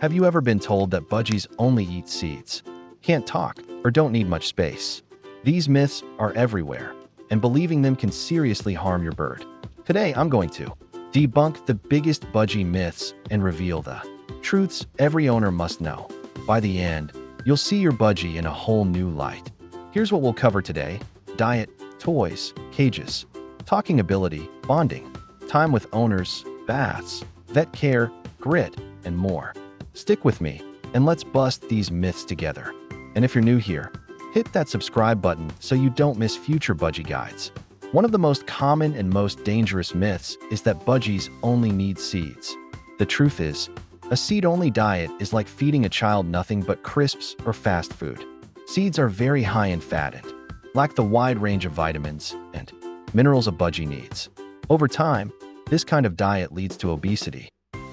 Have you ever been told that budgies only eat seeds, can't talk, or don't need much space? These myths are everywhere, and believing them can seriously harm your bird. Today, I'm going to debunk the biggest budgie myths and reveal the truths every owner must know. By the end, you'll see your budgie in a whole new light. Here's what we'll cover today: diet, toys, cages, talking ability, bonding, time with owners, baths, vet care, grit, and more. Stick with me, and let's bust these myths together. And if you're new here, hit that subscribe button so you don't miss future budgie guides. One of the most common and most dangerous myths is that budgies only need seeds. The truth is, a seed-only diet is like feeding a child nothing but crisps or fast food. Seeds are very high in fat and lack the wide range of vitamins and minerals a budgie needs. Over time, this kind of diet leads to obesity,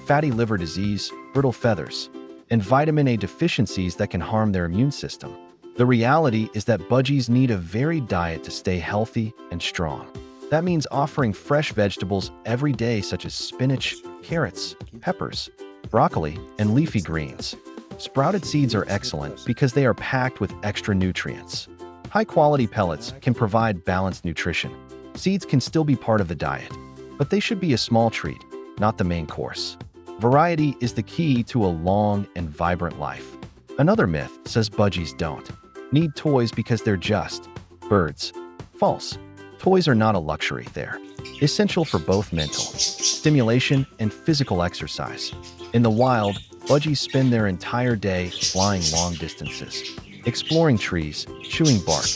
fatty liver disease, brittle feathers, and vitamin A deficiencies that can harm their immune system. The reality is that budgies need a varied diet to stay healthy and strong. That means offering fresh vegetables every day, such as spinach, carrots, peppers, broccoli, and leafy greens. Sprouted seeds are excellent because they are packed with extra nutrients. High-quality pellets can provide balanced nutrition. Seeds can still be part of the diet, but they should be a small treat, not the main course. Variety is the key to a long and vibrant life. Another myth says budgies don't need toys because they're just birds. False. Toys are not a luxury. They're essential for both mental stimulation and physical exercise. In the wild, budgies spend their entire day flying long distances, exploring trees, chewing bark,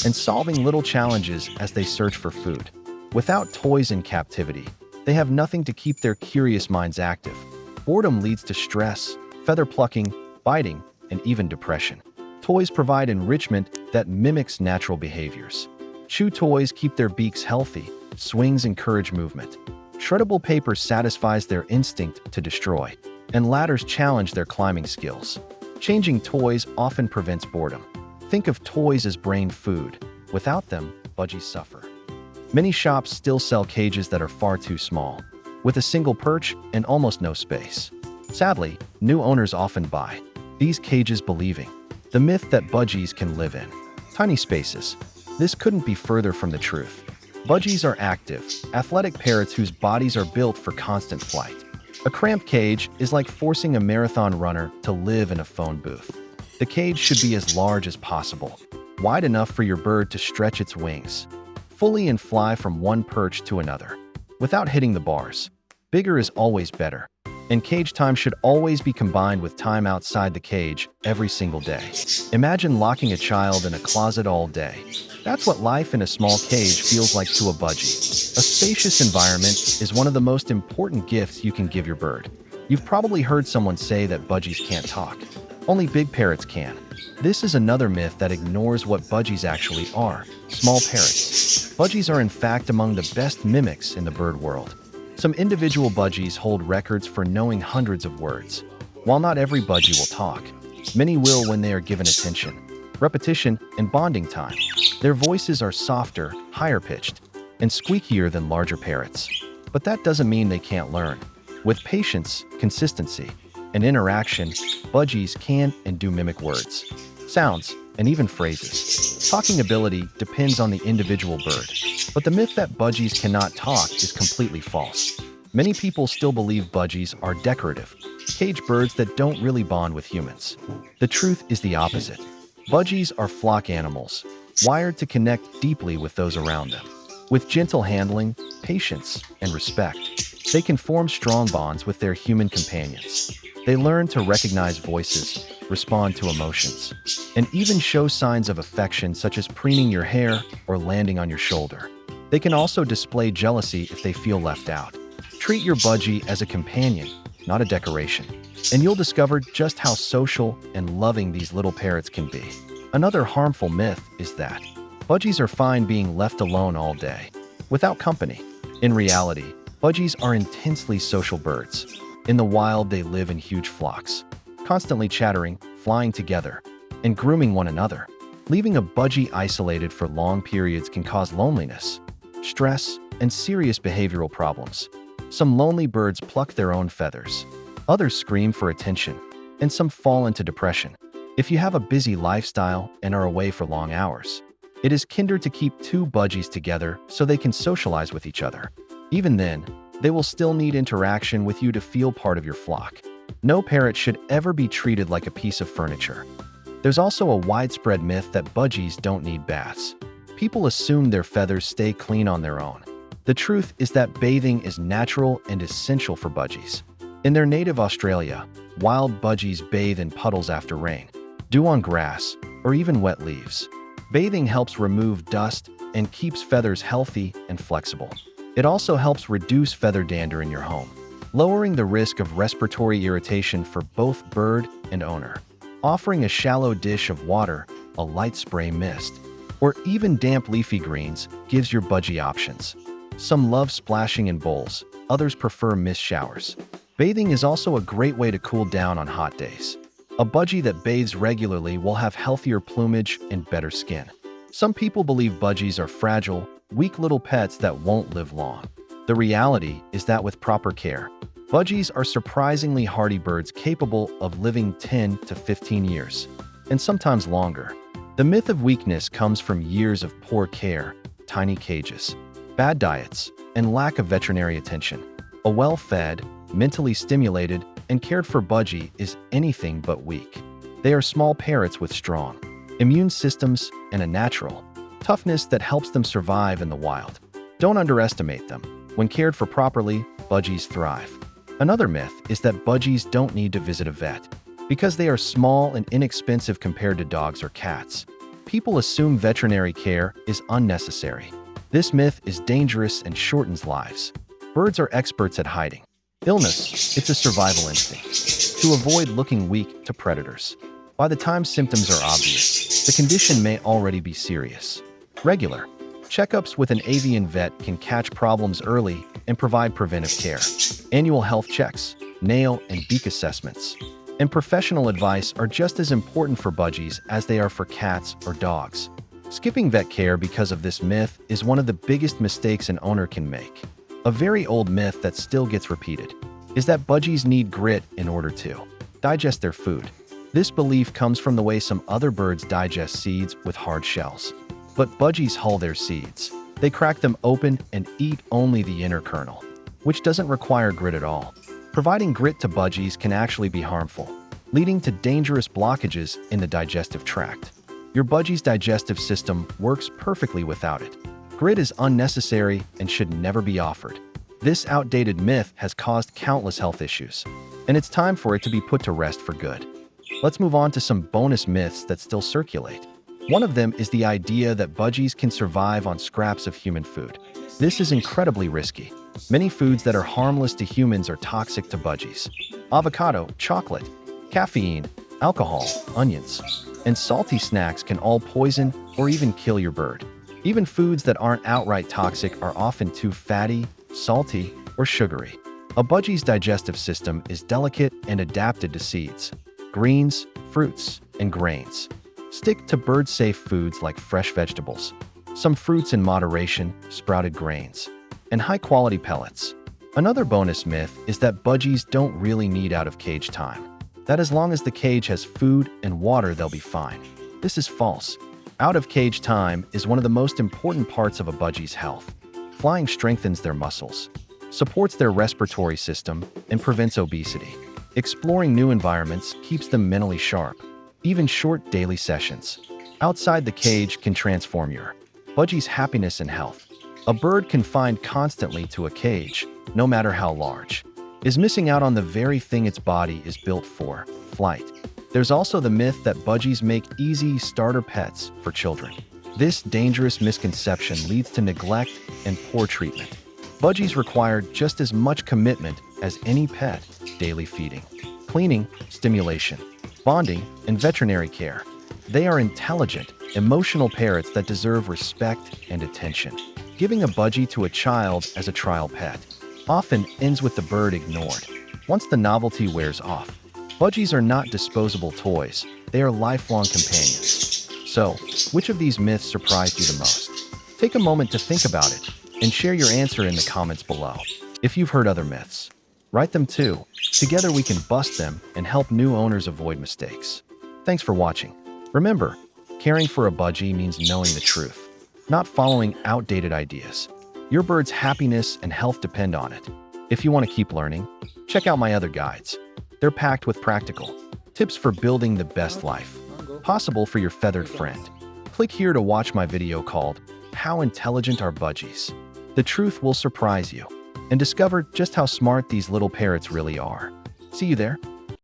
and solving little challenges as they search for food. Without toys in captivity, they have nothing to keep their curious minds active. Boredom leads to stress, feather plucking, biting, and even depression. Toys provide enrichment that mimics natural behaviors. Chew toys keep their beaks healthy, swings encourage movement. Shreddable paper satisfies their instinct to destroy, and ladders challenge their climbing skills. Changing toys often prevents boredom. Think of toys as brain food. Without them, budgies suffer. Many shops still sell cages that are far too small, with a single perch and almost no space. Sadly, new owners often buy these cages believing the myth that budgies can live in tiny spaces. This couldn't be further from the truth. Budgies are active, athletic parrots whose bodies are built for constant flight. A cramped cage is like forcing a marathon runner to live in a phone booth. The cage should be as large as possible, wide enough for your bird to stretch its wings fully and fly from one perch to another, without hitting the bars. Bigger is always better, and cage time should always be combined with time outside the cage every single day. Imagine locking a child in a closet all day. That's what life in a small cage feels like to a budgie. A spacious environment is one of the most important gifts you can give your bird. You've probably heard someone say that budgies can't talk. Only big parrots can. This is another myth that ignores what budgies actually are: small parrots. Budgies are in fact among the best mimics in the bird world. Some individual budgies hold records for knowing hundreds of words. While not every budgie will talk, many will when they are given attention, repetition, and bonding time. Their voices are softer, higher-pitched, and squeakier than larger parrots. But that doesn't mean they can't learn. With patience, consistency, and interaction, budgies can and do mimic words, sounds, and even phrases. Talking ability depends on the individual bird, but the myth that budgies cannot talk is completely false. Many people still believe budgies are decorative, cage birds that don't really bond with humans. The truth is the opposite. Budgies are flock animals, wired to connect deeply with those around them. With gentle handling, patience, and respect, they can form strong bonds with their human companions. They learn to recognize voices, respond to emotions, and even show signs of affection, such as preening your hair or landing on your shoulder. They can also display jealousy if they feel left out. Treat your budgie as a companion, not a decoration, and you'll discover just how social and loving these little parrots can be. Another harmful myth is that budgies are fine being left alone all day, without company. In reality, budgies are intensely social birds. In the wild, they live in huge flocks, constantly chattering, flying together, and grooming one another. Leaving a budgie isolated for long periods can cause loneliness, stress, and serious behavioral problems. Some lonely birds pluck their own feathers. Others scream for attention, and some fall into depression. If you have a busy lifestyle and are away for long hours, it is kinder to keep two budgies together so they can socialize with each other. Even then, they will still need interaction with you to feel part of your flock. No parrot should ever be treated like a piece of furniture. There's also a widespread myth that budgies don't need baths. People assume their feathers stay clean on their own. The truth is that bathing is natural and essential for budgies. In their native Australia, wild budgies bathe in puddles after rain, dew on grass, or even wet leaves. Bathing helps remove dust and keeps feathers healthy and flexible. It also helps reduce feather dander in your home, lowering the risk of respiratory irritation for both bird and owner. Offering a shallow dish of water, a light spray mist, or even damp leafy greens gives your budgie options. Some love splashing in bowls, others prefer mist showers. Bathing is also a great way to cool down on hot days. A budgie that bathes regularly will have healthier plumage and better skin. Some people believe budgies are fragile, weak little pets that won't live long. The reality is that with proper care, budgies are surprisingly hardy birds capable of living 10 to 15 years, and sometimes longer. The myth of weakness comes from years of poor care, tiny cages, bad diets, and lack of veterinary attention. A well-fed, mentally stimulated, and cared for budgie is anything but weak. They are small parrots with strong immune systems and a natural toughness that helps them survive in the wild. Don't underestimate them. When cared for properly, budgies thrive. Another myth is that budgies don't need to visit a vet because they are small and inexpensive compared to dogs or cats. People assume veterinary care is unnecessary. This myth is dangerous and shortens lives. Birds are experts at hiding illness. It's a survival instinct to avoid looking weak to predators. By the time symptoms are obvious, the condition may already be serious. Regular checkups with an avian vet can catch problems early and provide preventive care. Annual health checks, nail and beak assessments, and professional advice are just as important for budgies as they are for cats or dogs. Skipping vet care because of this myth is one of the biggest mistakes an owner can make. A very old myth that still gets repeated is that budgies need grit in order to digest their food. This belief comes from the way some other birds digest seeds with hard shells. But budgies hull their seeds. They crack them open and eat only the inner kernel, which doesn't require grit at all. Providing grit to budgies can actually be harmful, leading to dangerous blockages in the digestive tract. Your budgie's digestive system works perfectly without it. Grit is unnecessary and should never be offered. This outdated myth has caused countless health issues, and it's time for it to be put to rest for good. Let's move on to some bonus myths that still circulate. One of them is the idea that budgies can survive on scraps of human food. This is incredibly risky. Many foods that are harmless to humans are toxic to budgies. Avocado, chocolate, caffeine, alcohol, onions, and salty snacks can all poison or even kill your bird. Even foods that aren't outright toxic are often too fatty, salty, or sugary. A budgie's digestive system is delicate and adapted to seeds, greens, fruits, and grains. Stick to bird-safe foods like fresh vegetables, some fruits in moderation, sprouted grains, and high-quality pellets. Another bonus myth is that budgies don't really need out-of-cage time. That as long as the cage has food and water, they'll be fine. This is false. Out-of-cage time is one of the most important parts of a budgie's health. Flying strengthens their muscles, supports their respiratory system, and prevents obesity. Exploring new environments keeps them mentally sharp. Even short daily sessions outside the cage can transform your budgie's happiness and health. A bird confined constantly to a cage, no matter how large, is missing out on the very thing its body is built for, flight. There's also the myth that budgies make easy starter pets for children. This dangerous misconception leads to neglect and poor treatment. Budgies require just as much commitment as any pet: daily feeding, cleaning, stimulation, bonding, and veterinary care. They are intelligent, emotional parrots that deserve respect and attention. Giving a budgie to a child as a trial pet often ends with the bird ignored. Once the novelty wears off, budgies are not disposable toys. They are lifelong companions. So, which of these myths surprised you the most? Take a moment to think about it and share your answer in the comments below. If you've heard other myths, write them too. Together we can bust them and help new owners avoid mistakes. Thanks for watching. Remember, caring for a budgie means knowing the truth, not following outdated ideas. Your bird's happiness and health depend on it. If you want to keep learning, check out my other guides. They're packed with practical tips for building the best life possible for your feathered friend. Click here to watch my video called How Intelligent Are Budgies? The truth will surprise you and discover just how smart these little parrots really are. See you there.